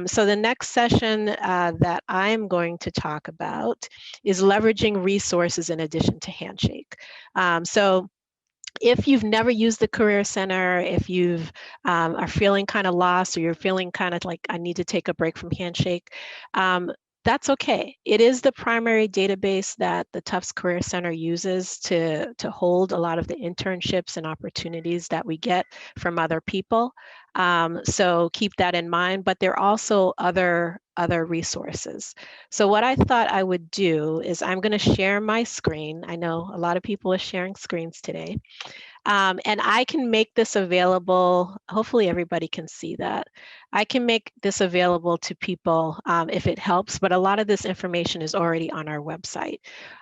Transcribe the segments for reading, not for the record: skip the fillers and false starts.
So the next session that I'm going to talk about is leveraging resources in addition to Handshake. So if you've never used the Career Center, if you've are feeling kind of lost, or you're feeling kind of like I need to take a break from Handshake, that's okay. It is the primary database that the Tufts Career Center uses to hold a lot of the internships and opportunities that we get from other people. So keep that in mind, but there are also other resources. So what I thought I would do is I'm going to share my screen. I know a lot of people are sharing screens today. And I can make this available. Hopefully everybody can see that. I can make this available to people if it helps, but a lot of this information is already on our website.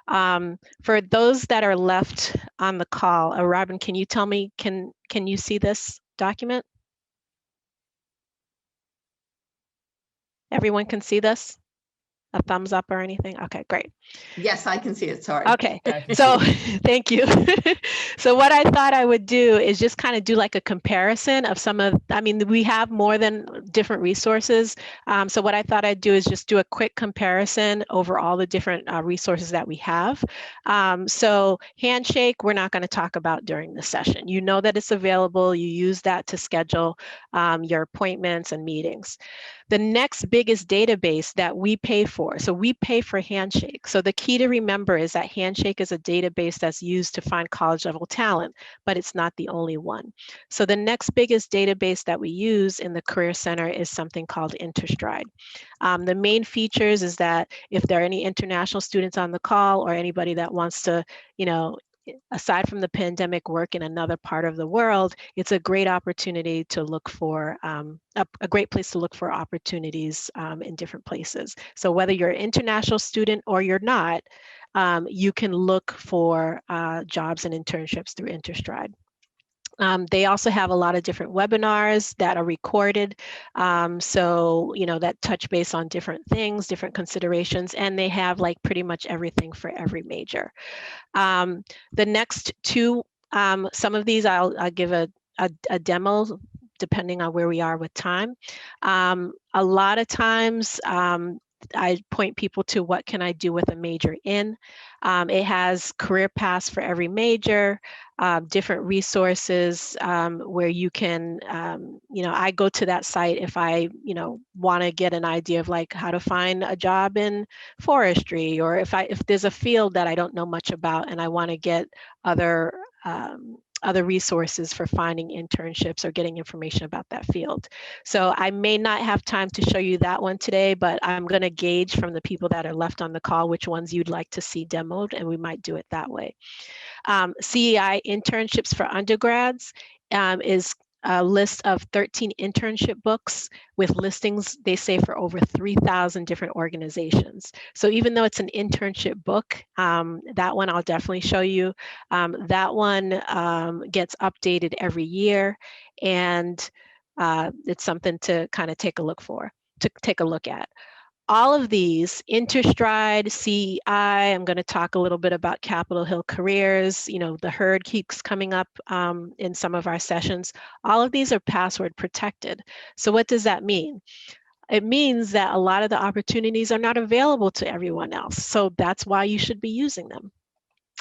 For those that are left on the call, Robin, can you tell me, can you see this document? Everyone can see this? A thumbs up or anything? Okay, great. Yes, I can see it. Sorry. Okay, so thank you. So what I thought I would do is just kind of do like a comparison of some of, I mean, we have more than different resources. So what I thought I'd do is just do a quick comparison over all the different resources that we have. So Handshake, we're not going to talk about during the session. You know that it's available. You use that to schedule your appointments and meetings. The next biggest database that we pay for, so we pay for Handshake. So the key to remember is that Handshake is a database that's used to find college level talent, but it's not the only one. So the next biggest database that we use in the Career Center is something called Interstride. The main features is that if there are any international students on the call or anybody that wants to, aside from the pandemic, work in another part of the world, it's a great opportunity to look for, a great place to look for opportunities in different places. So whether you're an international student or you're not, you can look for jobs and internships through Interstride. They also have a lot of different webinars that are recorded, so that touch base on different things, different considerations, and they have like pretty much everything for every major. The next two, some of these I'll give a demo depending on where we are with time. A lot of times I point people to what can I do with a major in. It has career paths for every major, different resources where you can, I go to that site if I, want to get an idea of like how to find a job in forestry, or if there's a field that I don't know much about and I want to get other resources for finding internships or getting information about that field. So I may not have time to show you that one today, but I'm going to gauge from the people that are left on the call which ones you'd like to see demoed, and we might do it that way. CEI Internships for undergrads is a list of 13 internship books with listings, they say, for over 3,000 different organizations. So even though it's an internship book, that one I'll definitely show you. That one gets updated every year, and it's something to kind of take a look at. All of these, Interstride, CEI, I'm going to talk a little bit about Capitol Hill Careers, the herd keeps coming up in some of our sessions. All of these are password protected. So what does that mean? It means that a lot of the opportunities are not available to everyone else. So that's why you should be using them.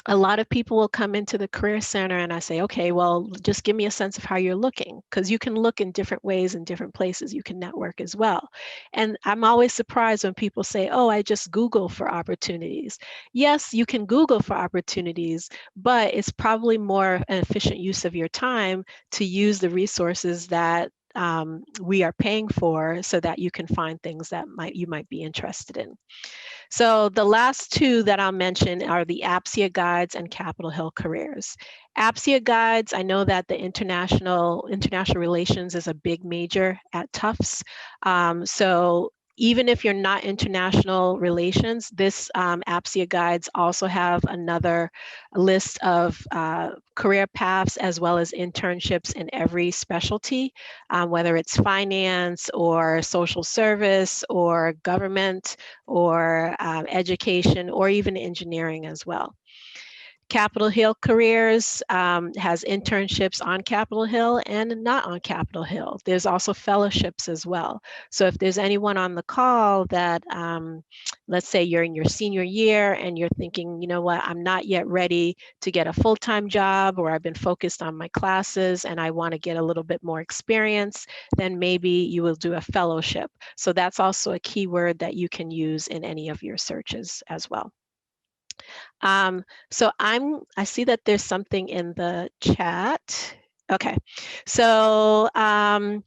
A lot of people will come into the Career Center and I say, okay, well, just give me a sense of how you're looking, because you can look in different ways in different places. You can network as well. And I'm always surprised when people say, oh, I just Google for opportunities. Yes, you can Google for opportunities, but it's probably more an efficient use of your time to use the resources that we are paying for so that you can find things that you might be interested in. So the last two that I'll mention are the APSEA Guides and Capitol Hill Careers. APSEA Guides, I know that the international relations is a big major at Tufts. So even if you're not international relations, this APSEA Guides also have another list of career paths as well as internships in every specialty, whether it's finance or social service or government or education or even engineering as well. Capitol Hill Careers has internships on Capitol Hill and not on Capitol Hill. There's also fellowships as well. So if there's anyone on the call that, let's say you're in your senior year and you're thinking, you know what, I'm not yet ready to get a full-time job, or I've been focused on my classes and I want to get a little bit more experience, then maybe you will do a fellowship. So that's also a keyword that you can use in any of your searches as well. So I see that there's something in the chat. Okay, so I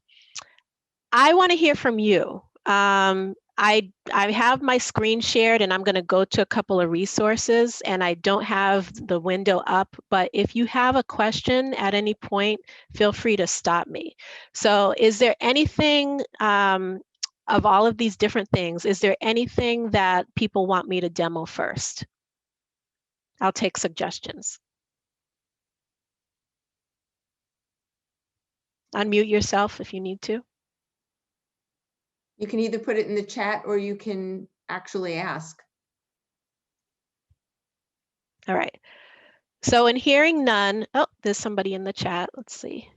want to hear from you. I have my screen shared and I'm going to go to a couple of resources, and I don't have the window up, but if you have a question at any point, feel free to stop me. So is there anything of all of these different things, is there anything that people want me to demo first? I'll take suggestions. Unmute yourself if you need to. You can either put it in the chat or you can actually ask. All right. So in hearing none, oh, there's somebody in the chat. Let's see.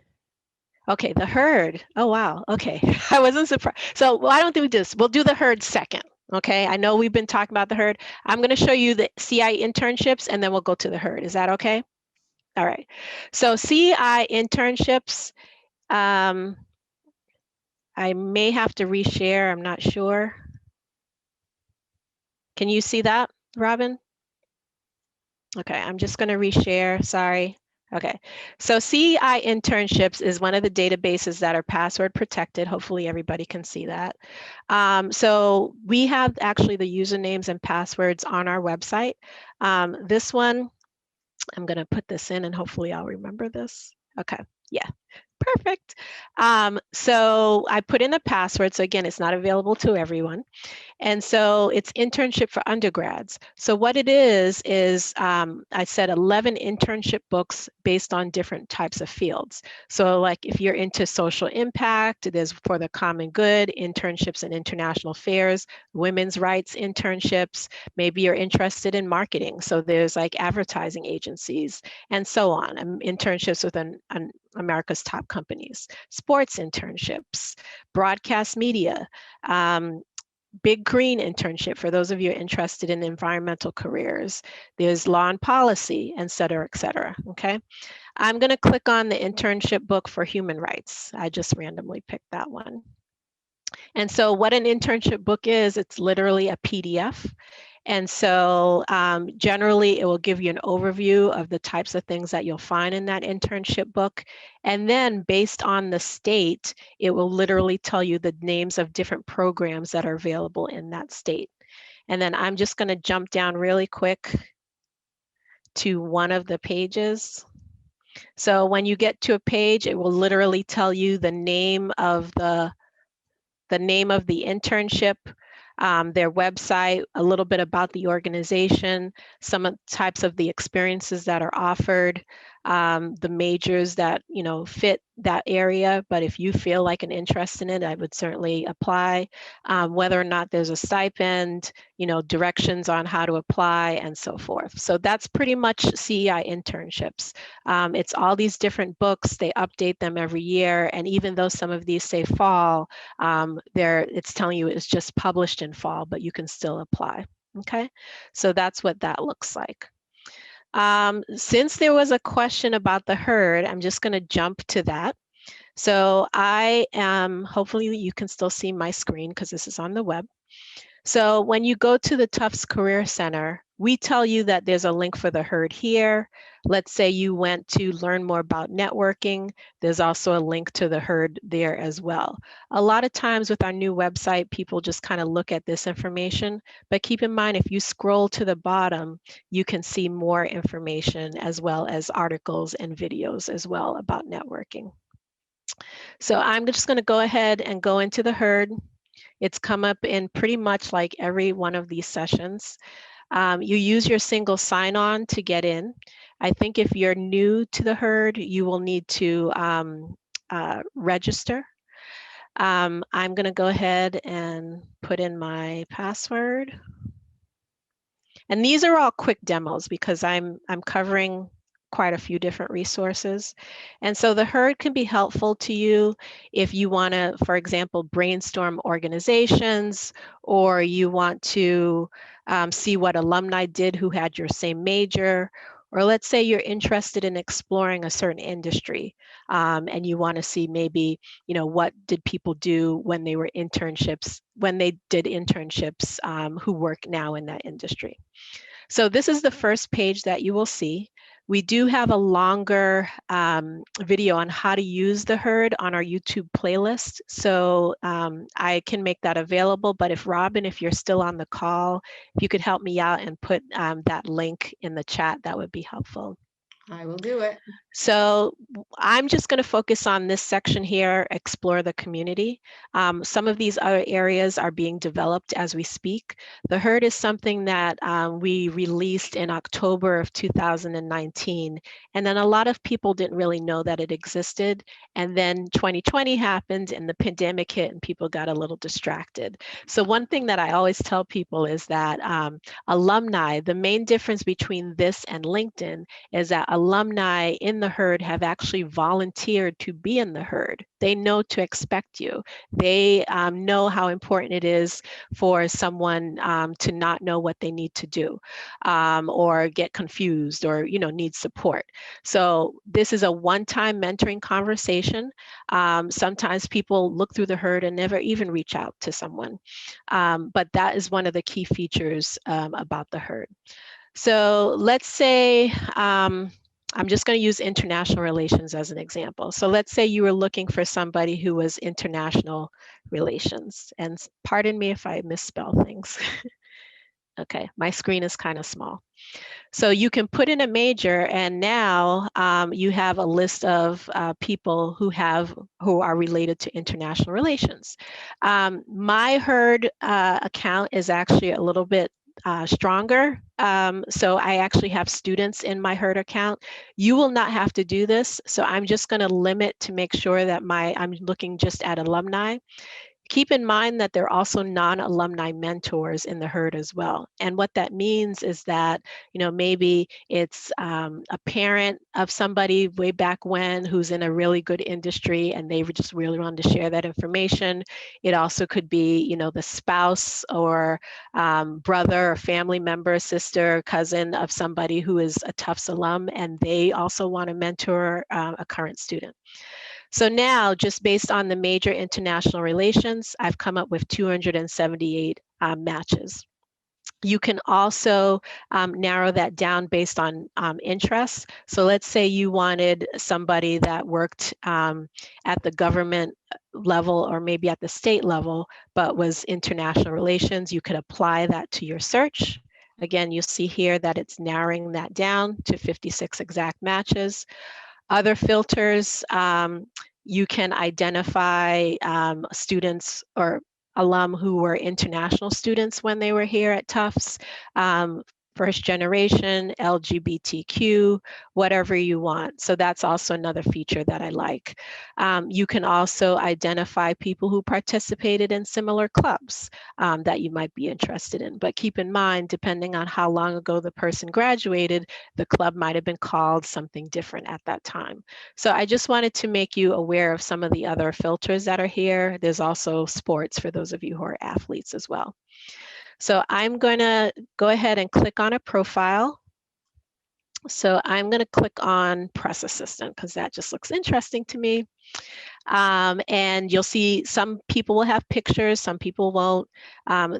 Okay, the herd. Oh, wow. Okay, I wasn't surprised. So why don't we do this? We'll do the herd second. Okay, I know we've been talking about the herd. I'm going to show you the CI internships and then we'll go to the herd. Is that okay? All right. So CI internships, I may have to reshare. I'm not sure. Can you see that, Robin? Okay, I'm just going to reshare. Sorry. Okay, so CI Internships is one of the databases that are password protected. Hopefully everybody can see that. So we have actually the usernames and passwords on our website. This one, I'm going to put this in and hopefully I'll remember this. Okay, yeah. Perfect. So I put in the password. So again, it's not available to everyone. And so it's internship for undergrads. So what it is I said 11 internship books based on different types of fields. So like if you're into social impact, there's for the common good, internships in international affairs, women's rights internships, maybe you're interested in marketing. So there's like advertising agencies and so on, internships within America's top companies, sports internships, broadcast media, Big Green internship for those of you interested in environmental careers. There's law and policy, et cetera, okay? I'm gonna click on the internship book for human rights. I just randomly picked that one. And so what an internship book is, it's literally a PDF. And so generally it will give you an overview of the types of things that you'll find in that internship book. And then based on the state, it will literally tell you the names of different programs that are available in that state. And then I'm just going to jump down really quick to one of the pages. So when you get to a page, it will literally tell you the name of the internship, their website, a little bit about the organization, some of the types of the experiences that are offered, the majors that fit that area. But if you feel like an interest in it, I would certainly apply. Whether or not there's a stipend, directions on how to apply and so forth. So that's pretty much CEI internships. It's all these different books. They update them every year, and even though some of these say fall, it's telling you it's just published in fall, but you can still apply. Okay, so that's what that looks like. Since there was a question about the herd, I'm just going to jump to that. So I am, hopefully you can still see my screen because this is on the web. So when you go to the Tufts Career Center, we tell you that there's a link for the herd here. Let's say you went to learn more about networking. There's also a link to the herd there as well. A lot of times with our new website, people just kind of look at this information, but keep in mind, if you scroll to the bottom, you can see more information as well as articles and videos as well about networking. So I'm just going to go ahead and go into the herd. It's come up in pretty much like every one of these sessions. You use your single sign-on to get in. I think if you're new to the herd, you will need to register. I'm going to go ahead and put in my password. And these are all quick demos because I'm covering quite a few different resources. And so the herd can be helpful to you if you want to, for example, brainstorm organizations, or you want to see what alumni did who had your same major, or let's say you're interested in exploring a certain industry and you want to see maybe, what did people do when they were internships, when they did internships who work now in that industry. So this is the first page that you will see. We do have a longer video on how to use the herd on our YouTube playlist. So I can make that available, but if Robin, if you're still on the call, if you could help me out and put that link in the chat, that would be helpful. I will do it. So I'm just going to focus on this section here, explore the community. Some of these other areas are being developed as we speak. The herd is something that we released in October of 2019. And then a lot of people didn't really know that it existed. And then 2020 happened and the pandemic hit and people got a little distracted. So one thing that I always tell people is that alumni, the main difference between this and LinkedIn is that alumni in the herd have actually volunteered to be in the herd. They know to expect you. They know how important it is for someone to not know what they need to do or get confused or need support. So this is a one-time mentoring conversation. Sometimes people look through the herd and never even reach out to someone. But that is one of the key features about the herd. So let's say, I'm just going to use international relations as an example. So let's say you were looking for somebody who was international relations. And pardon me if I misspell things. Okay, my screen is kind of small. So you can put in a major and now you have a list of people who are related to international relations. My herd account is actually a little bit stronger. So I actually have students in my herd account. You will not have to do this. So I'm just going to limit to make sure that I'm looking just at alumni. Keep in mind that there are also non-alumni mentors in the herd as well. And what that means is that, maybe it's a parent of somebody way back when who's in a really good industry and they just really wanted to share that information. It also could be, the spouse or brother or family member, sister, cousin of somebody who is a Tufts alum and they also want to mentor a current student. So now, just based on the major international relations, I've come up with 278 matches. You can also narrow that down based on interests. So let's say you wanted somebody that worked at the government level or maybe at the state level, but was international relations. You could apply that to your search. Again, you'll see here that it's narrowing that down to 56 exact matches. Other filters, you can identify students or alum who were international students when they were here at Tufts, first generation, LGBTQ, whatever you want. So that's also another feature that I like. You can also identify people who participated in similar clubs that you might be interested in. But keep in mind, depending on how long ago the person graduated, the club might have been called something different at that time. So I just wanted to make you aware of some of the other filters that are here. There's also sports for those of you who are athletes as well. So I'm going to go ahead and click on a profile. So I'm going to click on press assistant because that just looks interesting to me. And you'll see some people will have pictures, some people won't.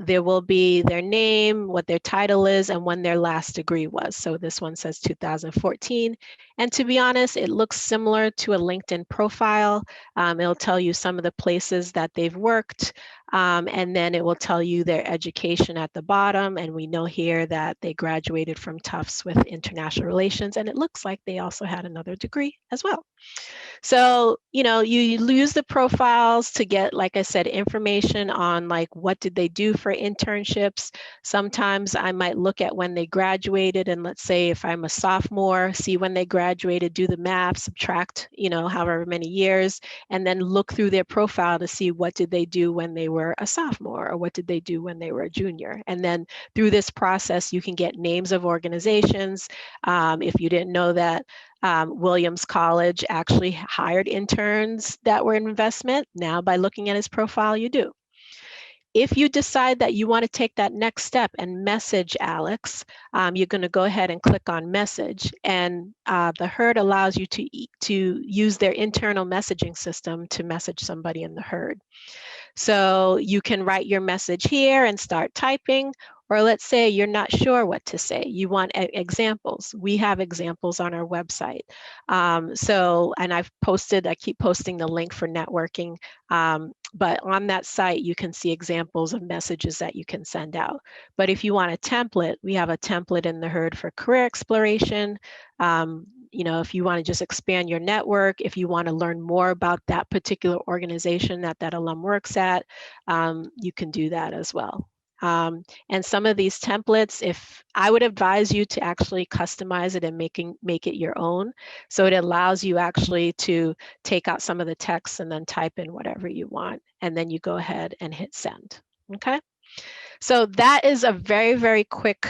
There will be their name, what their title is, and when their last degree was. So this one says 2014. And to be honest, it looks similar to a LinkedIn profile. It'll tell you some of the places that they've worked, and then it will tell you their education at the bottom. And we know here that they graduated from Tufts with international relations, and it looks like they also had another degree as well. So, you use the profiles to get, like I said, information on like what did they do for internships. Sometimes I might look at when they graduated and let's say if I'm a sophomore, see when they graduated, do the math, subtract, however many years, and then look through their profile to see what did they do when they were were a sophomore, or what did they do when they were a junior? And then through this process, you can get names of organizations. If you didn't know that, Williams College actually hired interns that were in investment. Now, by looking at his profile, you do. If you decide that you want to take that next step and message Alex, you're going to go ahead and click on message, and the herd allows you to use their internal messaging system to message somebody in the herd. So you can write your message here and start typing, or let's say you're not sure what to say. You want examples. We have examples on our website. And I keep posting the link for networking, but on that site, you can see examples of messages that you can send out. But if you want a template, we have a template in the herd for career exploration. If you want to just expand your network, if you want to learn more about that particular organization that alum works at, you can do that as well. And some of these templates, if I would advise you to actually customize it and make it your own. So it allows you actually to take out some of the text and then type in whatever you want. And then you go ahead and hit send. Okay. So that is a very, very quick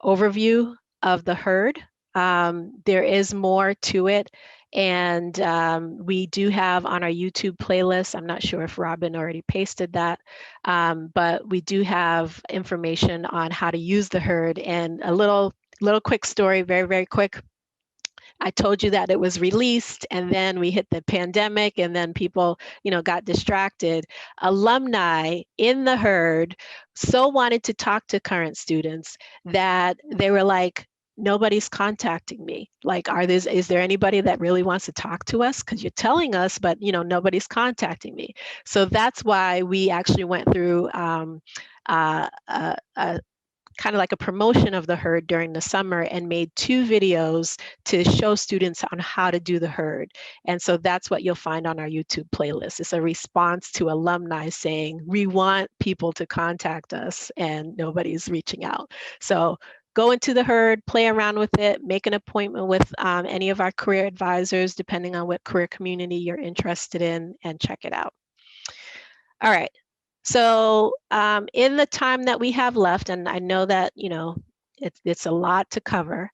overview of the herd. There is more to it. And we do have on our YouTube playlist, I'm not sure if Robin already pasted that, but we do have information on how to use the herd. And a little quick story, very, very quick. I told you that it was released, and then we hit the pandemic, and then people, got distracted. Alumni in the herd so wanted to talk to current students that they were like, nobody's contacting me. Like, is there anybody that really wants to talk to us? Because you're telling us, but nobody's contacting me. So that's why we actually went through kind of like a promotion of the herd during the summer and made 2 videos to show students on how to do the herd. And so that's what you'll find on our YouTube playlist. It's a response to alumni saying, we want people to contact us and nobody's reaching out. So go into the herd, play around with it, make an appointment with any of our career advisors, depending on what career community you're interested in, and check it out. All right. So in the time that we have left, and I know that, it's a lot to cover,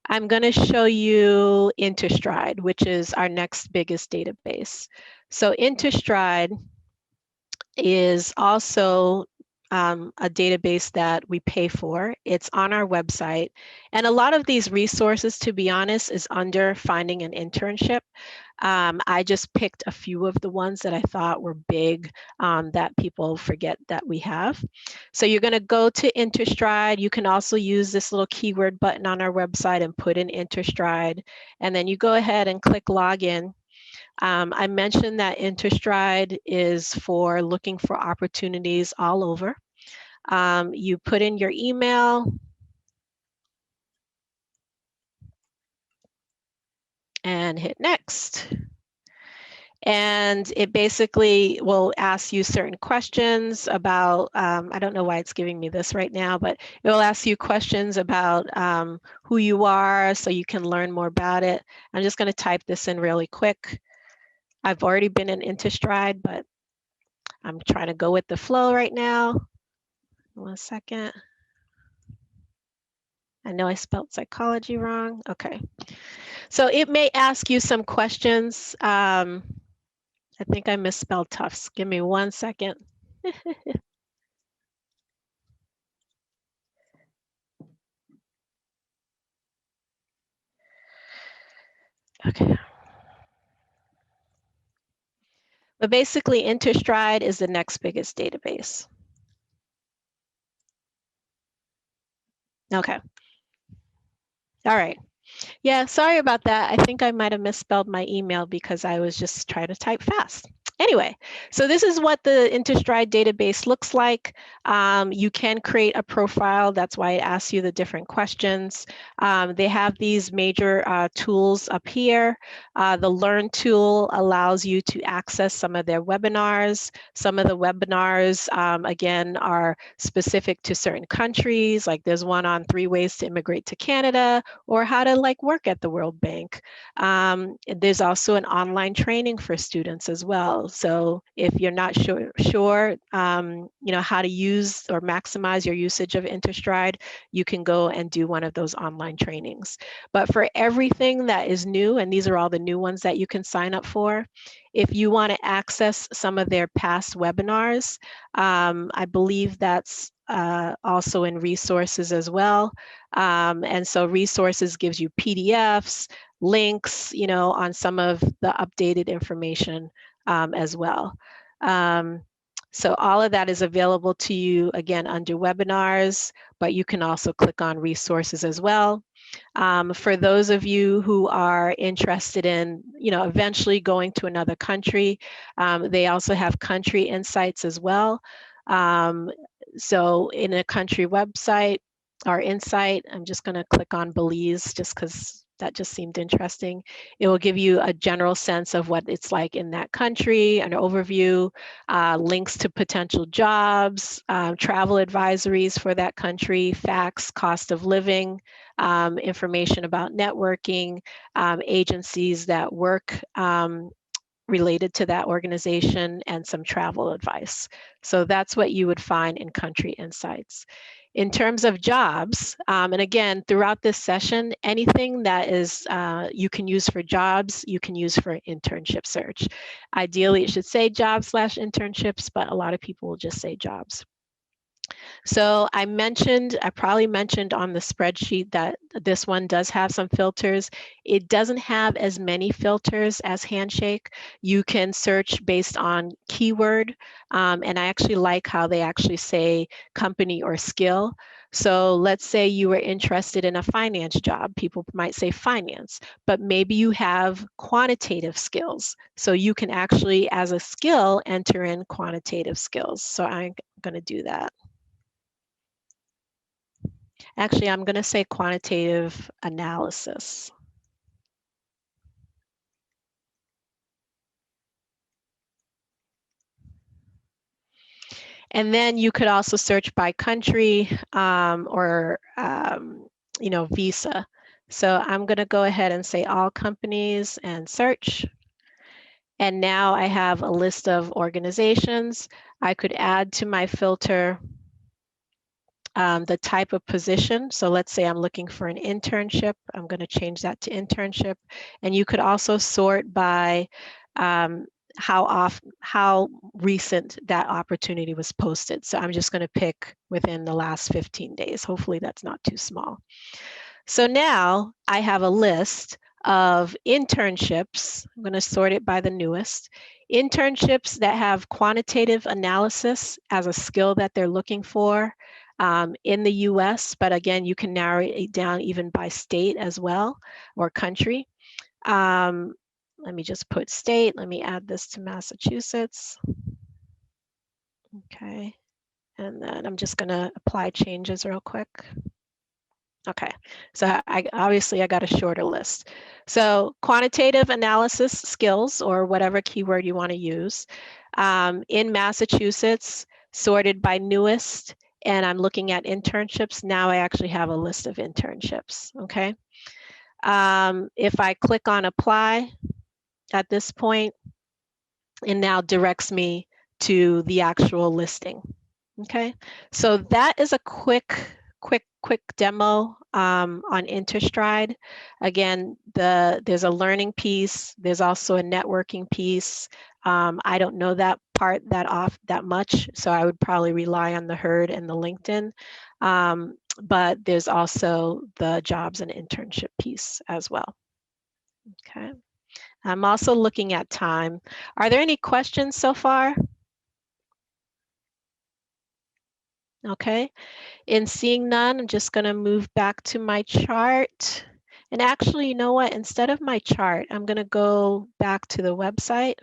I'm going to show you Interstride, which is our next biggest database. So Interstride is also a database that we pay for. It's on our website. And a lot of these resources, to be honest, is under finding an internship. I just picked a few of the ones that I thought were big that people forget that we have. So you're going to go to Interstride. You can also use this little keyword button on our website and put in Interstride. And then you go ahead and click login. I mentioned that Interstride is for looking for opportunities all over. You put in your email, and hit next. And it basically will ask you certain questions about, I don't know why it's giving me this right now, but it will ask you questions about who you are so you can learn more about it. I'm just going to type this in really quick. I've already been in Interstride, but I'm trying to go with the flow right now. 1 second. I know I spelled psychology wrong. Okay. So it may ask you some questions. I think I misspelled Tufts. Give me 1 second. Okay. But basically, Interstride is the next biggest database. Okay. All right. Yeah, sorry about that. I think I might have misspelled my email because I was just trying to type fast. Anyway, so this is what the Interstride database looks like. You can create a profile. That's why it asks you the different questions. They have these major tools up here. The Learn tool allows you to access some of their webinars. Some of the webinars, again, are specific to certain countries. Like there's one on 3 ways to immigrate to Canada, or how to work at the World Bank. There's also an online training for students as well. well. So if you're not sure you know, how to use or maximize your usage of Interstride, you can go and do one of those online trainings. But for everything that is new, and these are all the new ones that you can sign up for, if you want to access some of their past webinars, I believe that's also in resources as well. And so resources gives you PDFs, links, you know, on some of the updated information as well. So all of that is available to you, again, under webinars, but you can also click on resources as well. For those of you who are interested in, you know, eventually going to another country, they also have country insights as well. So in a country website or insight, I'm just going to click on Belize just because that just seemed interesting. It will give you a general sense of what it's like in that country, an overview, links to potential jobs, travel advisories for that country, facts, cost of living, information about networking, agencies that work related to that organization, and some travel advice. So that's what you would find in Country Insights. In terms of jobs, and again, throughout this session, anything that is you can use for jobs, you can use for internship search. Ideally, it should say jobs/internships, but a lot of people will just say jobs. So I probably mentioned on the spreadsheet that this one does have some filters. It doesn't have as many filters as Handshake. You can search based on keyword, and I actually like how they actually say company or skill. So let's say you were interested in a finance job. People might say finance, but maybe you have quantitative skills. So you can actually, as a skill, enter in quantitative skills. So I'm going to do that. Actually, I'm going to say quantitative analysis. And then you could also search by country or, you know, visa. So I'm going to go ahead and say all companies and search. And now I have a list of organizations. I could add to my filter the type of position. So let's say I'm looking for an internship. I'm going to change that to internship. And you could also sort by how recent that opportunity was posted. So I'm just going to pick within the last 15 days. Hopefully that's not too small. So now I have a list of internships. I'm going to sort it by the newest. Internships that have quantitative analysis as a skill that they're looking for in the US, but again, you can narrow it down even by state as well, or country. Let me just put state. Let me add this to Massachusetts. Okay, and then I'm just going to apply changes real quick. Okay, so obviously I got a shorter list. So quantitative analysis skills, or whatever keyword you want to use, in Massachusetts, sorted by newest, and I'm looking at internships. Now I actually have a list of internships, okay? If I click on apply at this point, it now directs me to the actual listing, okay? So that is a quick demo on Interstride. Again, there's a learning piece. There's also a networking piece. I don't know that part that much, so I would probably rely on the Herd and the LinkedIn. But there's also the jobs and internship piece as well. Okay. I'm also looking at time. Are there any questions so far? Okay. In seeing none, I'm just going to move back to my chart. And actually, you know what? Instead of my chart, I'm going to go back to the website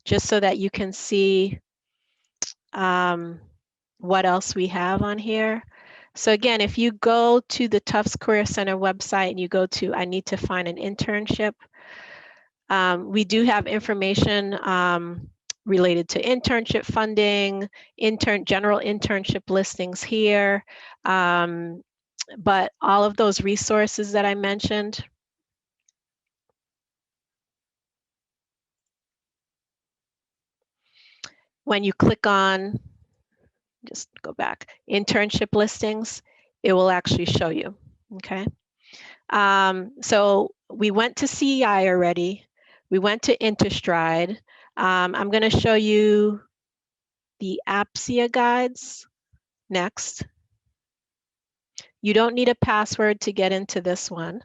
just so that you can see what else we have on here. So again, if you go to the Tufts Career Center website and you go to, I need to find an internship, we do have information related to internship funding, general internship listings here. But all of those resources that I mentioned, when you click on, just go back, internship listings, it will actually show you, okay? So we went to CEI already. We went to Interstride. I'm going to show you the APSEA Guides next. You don't need a password to get into this one.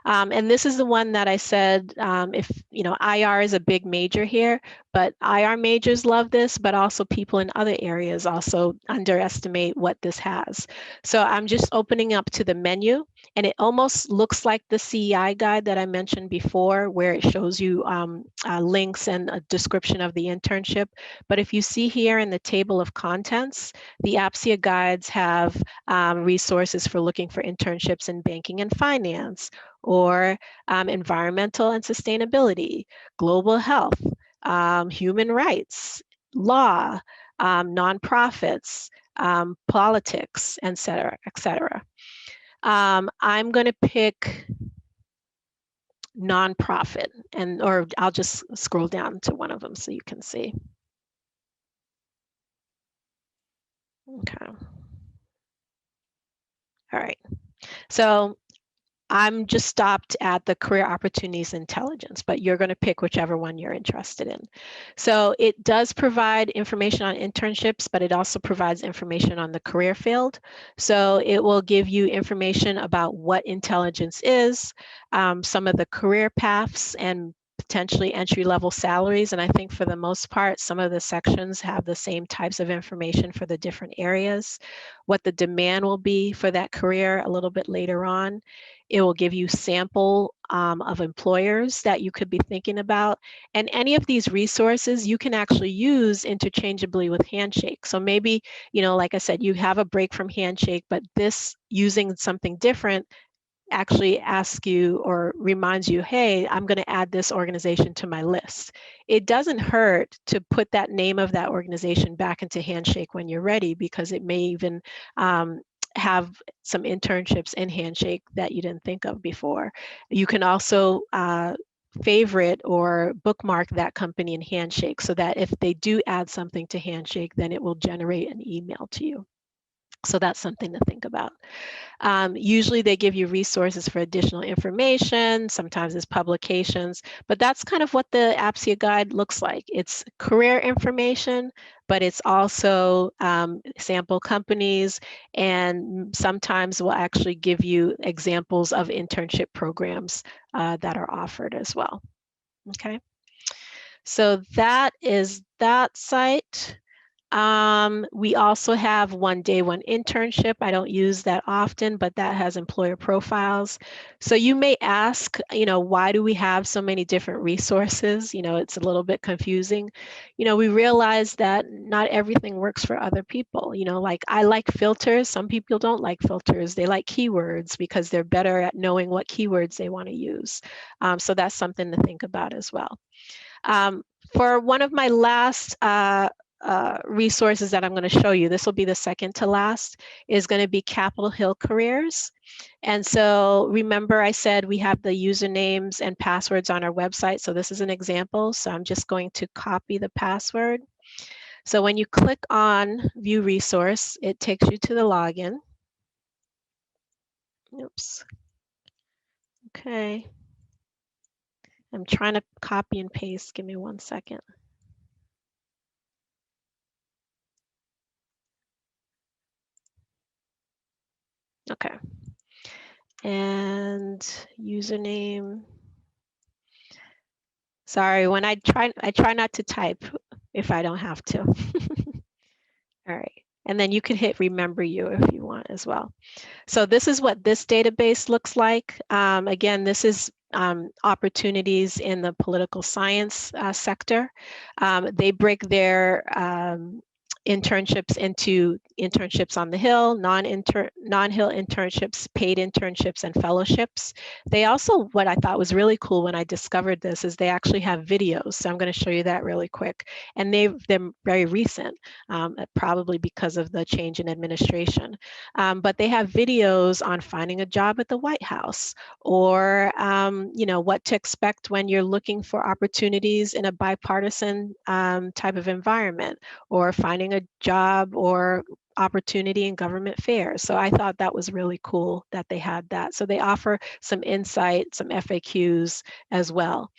And this is the one that I said, if, you know, IR is a big major here, but IR majors love this, but also people in other areas also underestimate what this has. So I'm just opening up to the menu, and it almost looks like the CEI guide that I mentioned before, where it shows you links and a description of the internship. But if you see here in the table of contents, the APSEA guides have resources for looking for internships in banking and finance, or environmental and sustainability, global health, human rights, law, nonprofits, politics, et cetera, et cetera. I'm going to pick nonprofit, or I'll just scroll down to one of them so you can see. Okay. All right. So I'm just stopped at the career opportunities intelligence, but you're going to pick whichever one you're interested in. So it does provide information on internships, but it also provides information on the career field. So it will give you information about what intelligence is, some of the career paths, and potentially entry-level salaries. And I think for the most part, some of the sections have the same types of information for the different areas, what the demand will be for that career a little bit later on. It will give you sample of employers that you could be thinking about. And any of these resources you can actually use interchangeably with Handshake. So maybe, you know, like I said, you have a break from Handshake, but this, using something different, actually asks you or reminds you, hey, I'm going to add this organization to my list. It doesn't hurt to put that name of that organization back into Handshake when you're ready, because it may even have some internships in Handshake that you didn't think of before. You can also favorite or bookmark that company in Handshake, so that if they do add something to Handshake, then it will generate an email to you. So that's something to think about. Usually they give you resources for additional information, sometimes it's publications, but that's kind of what the APSEA guide looks like. It's career information, but it's also sample companies, and sometimes will actually give you examples of internship programs that are offered as well. Okay, so that is that site. We also have One Day One Internship. I don't use that often, but that has employer profiles. So you may ask, you know, why do we have so many different resources? You know, it's a little bit confusing. You know, we realize that not everything works for other people. You know, like I like filters. Some people don't like filters. They like keywords because they're better at knowing what keywords they want to use. So that's something to think about as well. For one of my last resources that I'm going to show you, this will be the second to last, is going to be Capitol Hill Careers. And so remember I said we have the usernames and passwords on our website. So this is an example. So I'm just going to copy the password. So when you click on View Resource, it takes you to the login. Oops. Okay. I'm trying to copy and paste. Give me 1 second. Okay. And username. Sorry, when I try not to type if I don't have to. All right. And then you can hit remember you if you want as well. So this is what this database looks like. Again, this is opportunities in the political science sector. They break their internships into internships on the Hill, non-Hill internships, paid internships, and fellowships. They also, what I thought was really cool when I discovered this is they actually have videos. So I'm going to show you that really quick. And they're very recent, probably because of the change in administration. But they have videos on finding a job at the White House, or what to expect when you're looking for opportunities in a bipartisan type of environment, or finding a job or opportunity in government fairs. So I thought that was really cool that they had that. So they offer some insight, some FAQs as well.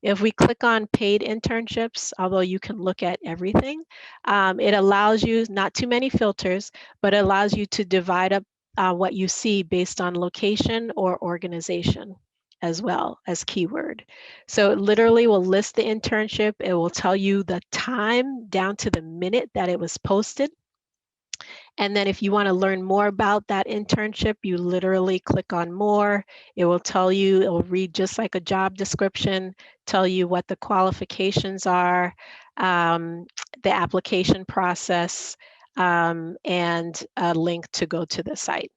If we click on paid internships, although you can look at everything, it allows you, not too many filters, but it allows you to divide up what you see based on location or organization as well as keyword. So it literally will list the internship. It will tell you the time down to the minute that it was posted. And then if you want to learn more about that internship, you literally click on more. It will tell you, it will read just like a job description, tell you what the qualifications are, the application process, and a link to go to the site.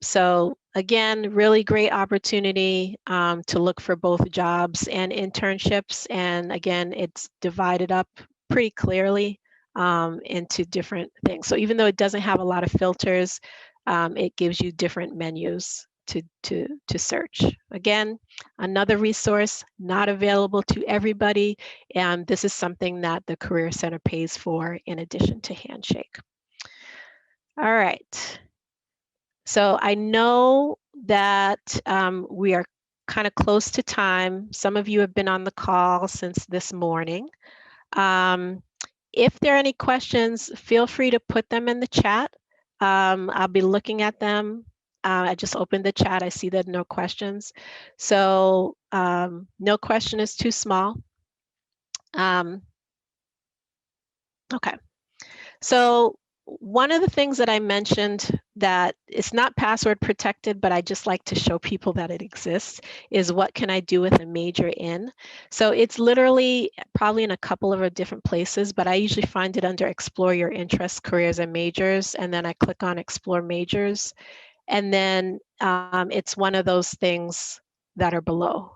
So again, really great opportunity to look for both jobs and internships. And again, it's divided up pretty clearly into different things. So even though it doesn't have a lot of filters, it gives you different menus to search. Again, another resource not available to everybody. And this is something that the Career Center pays for in addition to Handshake. All right. So I know that we are kind of close to time. Some of you have been on the call since this morning. If there are any questions, feel free to put them in the chat. I'll be looking at them. I just opened the chat. I see that no questions. So no question is too small. Okay. So one of the things that I mentioned that it's not password protected, but I just like to show people that it exists, is what can I do with a major in? So it's literally probably in a couple of different places, but I usually find it under Explore Your Interests, Careers, and Majors, and then I click on Explore Majors, and then it's one of those things that are below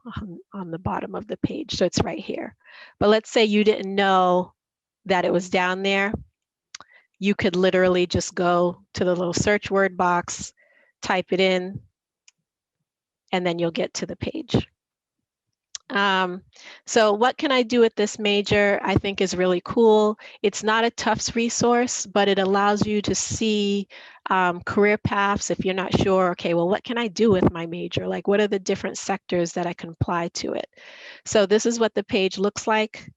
on the bottom of the page. So it's right here. But let's say you didn't know that it was down there. You could literally just go to the little search word box, type it in, and then you'll get to the page. So what can I do with this major, I think is really cool. It's not a Tufts resource, but it allows you to see career paths if you're not sure, okay, well, what can I do with my major? Like, what are the different sectors that I can apply to it? So this is what the page looks like.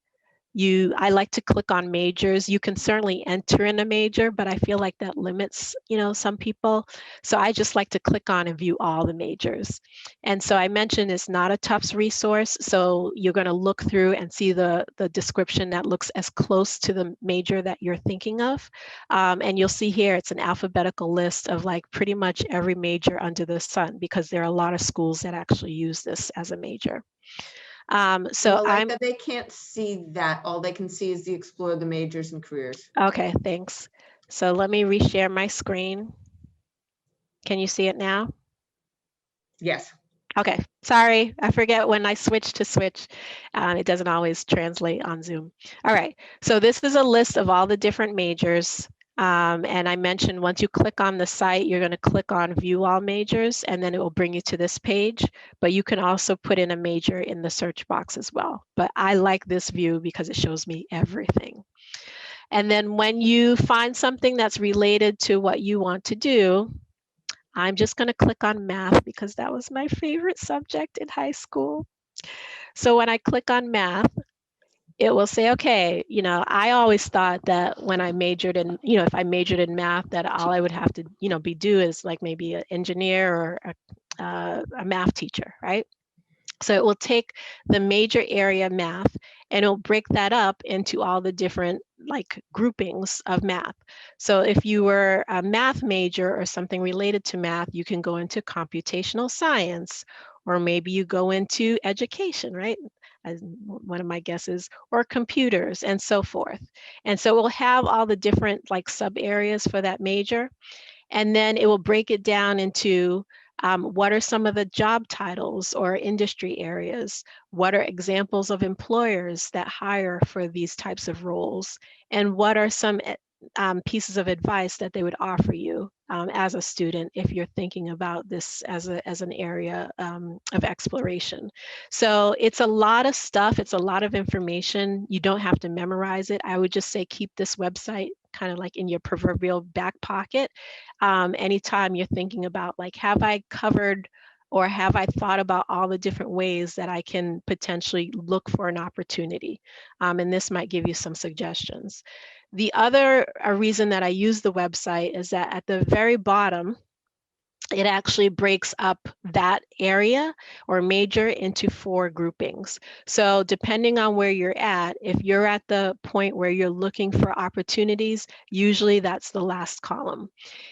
I like to click on majors. You can certainly enter in a major, but I feel like that limits, some people. So I just like to click on and view all the majors. And so I mentioned it's not a Tufts resource. So you're going to look through and see the description that looks as close to the major that you're thinking of. And you'll see here, it's an alphabetical list of like pretty much every major under the sun, because there are a lot of schools that actually use this as a major. So like that they can't see that. All they can see is the Explore the Majors and Careers. Okay, thanks. So let me reshare my screen. Can you see it now? Yes. Okay, sorry, I forget when I switch to switch. It doesn't always translate on Zoom. All right, so this is a list of all the different majors. And I mentioned once you click on the site, you're going to click on View All Majors, and then it will bring you to this page. But you can also put in a major in the search box as well. But I like this view because it shows me everything. And then when you find something that's related to what you want to do, I'm just going to click on math because that was my favorite subject in high school. So when I click on math, it will say, okay, I always thought that when I majored in, if I majored in math, that all I would have to, do is like maybe an engineer or a math teacher, right? So it will take the major area math and it'll break that up into all the different like groupings of math. So if you were a math major or something related to math, you can go into computational science, or maybe you go into education, right? as one of my guesses, or computers, and so forth. And so we'll have all the different like sub areas for that major. And then it will break it down into what are some of the job titles or industry areas? What are examples of employers that hire for these types of roles? And what are some pieces of advice that they would offer you as a student if you're thinking about this as an area of exploration? So it's a lot of stuff. It's a lot of information. You don't have to memorize it. I would just say keep this website kind of like in your proverbial back pocket. Anytime you're thinking about like, have I covered or have I thought about all the different ways that I can potentially look for an opportunity? And this might give you some suggestions. The other reason that I use the website is that at the very bottom, it actually breaks up that area or major into 4 groupings. So depending on where you're at, if you're at the point where you're looking for opportunities, usually that's the last column.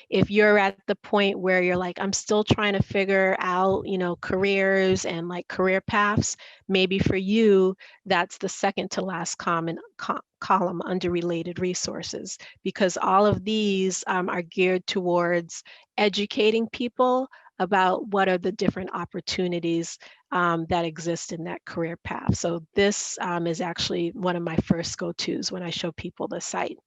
If you're at the point where you're like, I'm still trying to figure out, you know, careers and like career paths, maybe for you, that's the second to last column under related resources, because all of these are geared towards educating people about what are the different opportunities that exist in that career path. So this is actually one of my first go-tos when I show people the site.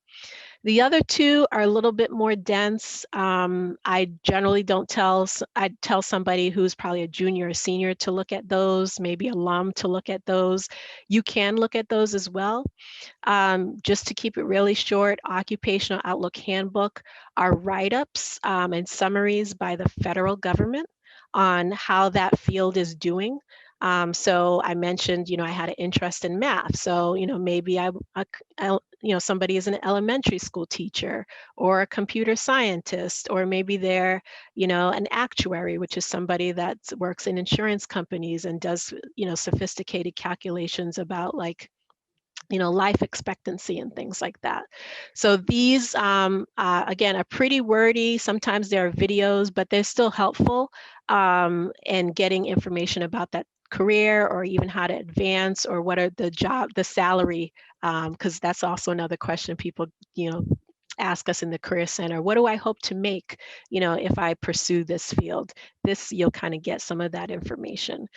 The other 2 are a little bit more dense. I generally don't I'd tell somebody who's probably a junior or senior to look at those, maybe alum to look at those. You can look at those as well. Just to keep it really short, Occupational Outlook Handbook are write-ups and summaries by the federal government on how that field is doing. So I mentioned, you know, I had an interest in math. So, you know, maybe you know, somebody is an elementary school teacher or a computer scientist, or maybe they're, you know, an actuary, which is somebody that works in insurance companies and does, you know, sophisticated calculations about like, you know, life expectancy and things like that. So these, again, are pretty wordy. Sometimes there are videos, but they're still helpful in getting information about that career, or even how to advance, or what are the salary, because that's also another question people, you know, ask us in the Career Center. What do I hope to make, you know, if I pursue this field? This, you'll kind of get some of that information.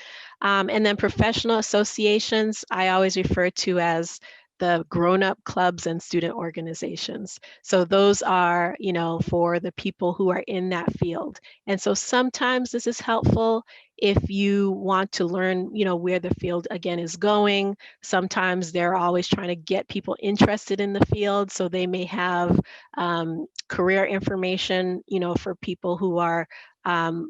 And then professional associations, I always refer to as the grown-up clubs and student organizations. So those are, you know, for the people who are in that field. And so sometimes this is helpful if you want to learn, you know, where the field again is going. Sometimes they're always trying to get people interested in the field. So they may have career information, you know, for people who are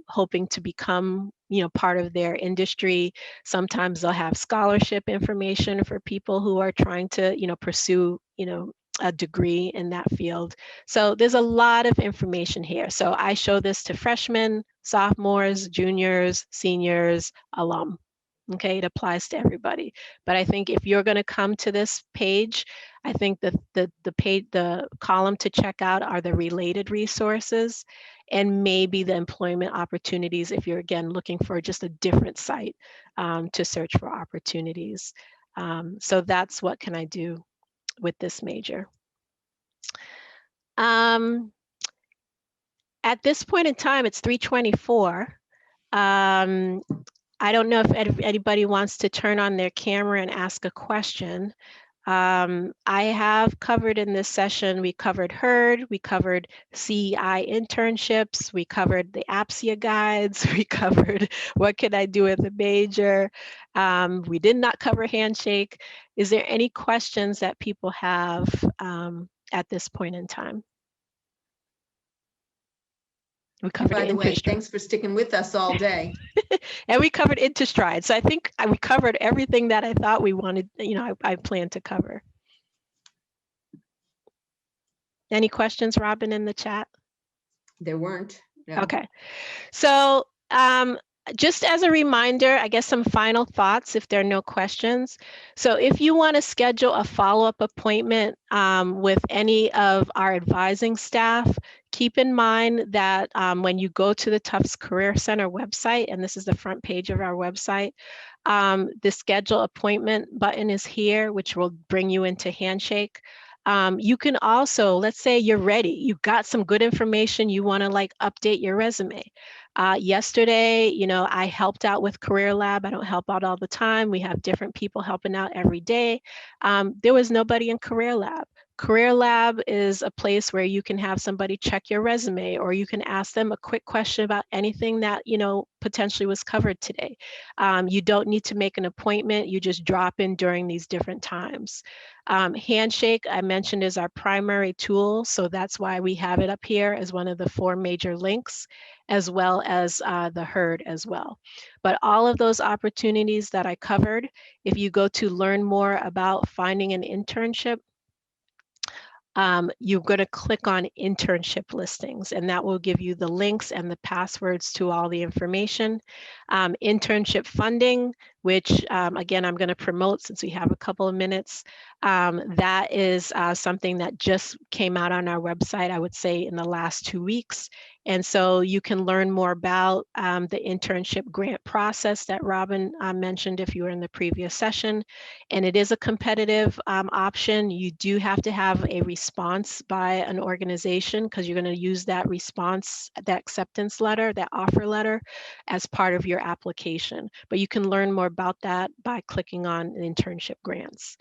hoping to become, you know, part of their industry. Sometimes they'll have scholarship information for people who are trying to, you know, pursue, you know, a degree in that field. So there's a lot of information here. So I show this to freshmen, sophomores, juniors, seniors, alum. Okay, it applies to everybody. But I think if you're going to come to this page, I think the column to check out are the related resources, and maybe the employment opportunities if you're again looking for just a different site to search for opportunities. So that's what can I do with this major. At this point in time, it's 3:24. I don't know if anybody wants to turn on their camera and ask a question. I have covered in this session, we covered HERD, we covered CEI internships, we covered the APSEA Guides, we covered what can I do with a major. We did not cover Handshake. Is there any questions that people have at this point in time? We covered By the way, Interstride. thanks for sticking with us all day. And we covered Interstride. So I think we covered everything that I thought we wanted, you know, I planned to cover. Any questions, Robin, in the chat? There weren't. No. Okay. So just as a reminder, I guess some final thoughts if there are no questions. So if you want to schedule a follow-up appointment with any of our advising staff, keep in mind that when you go to the Tufts Career Center website, and this is the front page of our website, the schedule appointment button is here, which will bring you into Handshake. You can also, let's say you're ready, you've got some good information, you want to like update your resume. Yesterday, you know, I helped out with Career Lab. I don't help out all the time. We have different people helping out every day. There was nobody in Career Lab. Career Lab is a place where you can have somebody check your resume, or you can ask them a quick question about anything that, you know, potentially was covered today. You don't need to make an appointment. You just drop in during these different times. Handshake, I mentioned, is our primary tool. So that's why we have it up here as one of the 4 major links, as well as the herd as well. But all of those opportunities that I covered, if you go to learn more about finding an internship, you're going to click on internship listings, and that will give you the links and the passwords to all the information. Internship funding, which again, I'm going to promote since we have a couple of minutes. That is something that just came out on our website, I would say in the last 2 weeks. And so you can learn more about the internship grant process that Robin mentioned if you were in the previous session. And it is a competitive option. You do have to have a response by an organization, because you're going to use that response, that acceptance letter, that offer letter, as part of your application. But you can learn more about that by clicking on internship grants.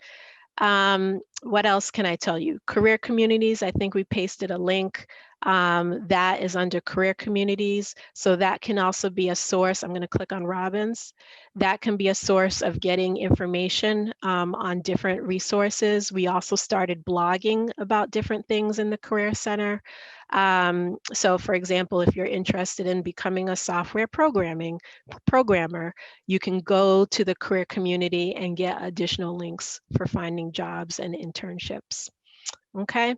What else can I tell you? Career communities, I think we pasted a link that is under career communities. So that can also be a source. I'm going to click on Robin's. That can be a source of getting information on different resources. We also started blogging about different things in the Career Center. So for example, if you're interested in becoming a software programmer, you can go to the career community and get additional links for finding jobs and internships. Okay.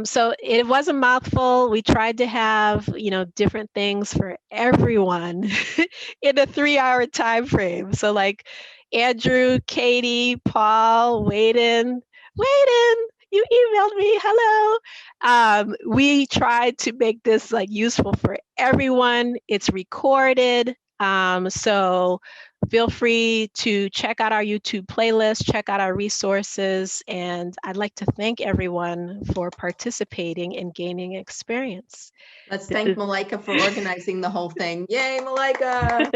So it was a mouthful. We tried to have, you know, different things for everyone in a 3-hour time frame. So like Andrew, Katie, Paul, Waden, you emailed me, hello. We tried to make this like useful for everyone. It's recorded. So feel free to check out our YouTube playlist, check out our resources, and I'd like to thank everyone for participating and gaining experience. Let's thank Malika for organizing the whole thing. Yay, Malika!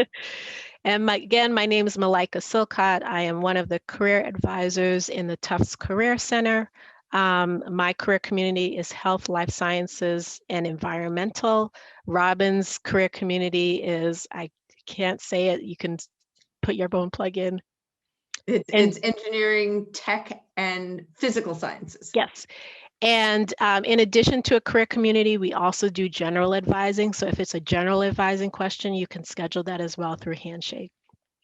And again, my name is Malika Silcott. I am one of the career advisors in the Tufts Career Center. My career community is health, life sciences, and environmental. Robin's career community is, I can't say it, you can put your own plug in. It's engineering, tech, and physical sciences. Yes. And in addition to a career community, we also do general advising. So if it's a general advising question, you can schedule that as well through Handshake.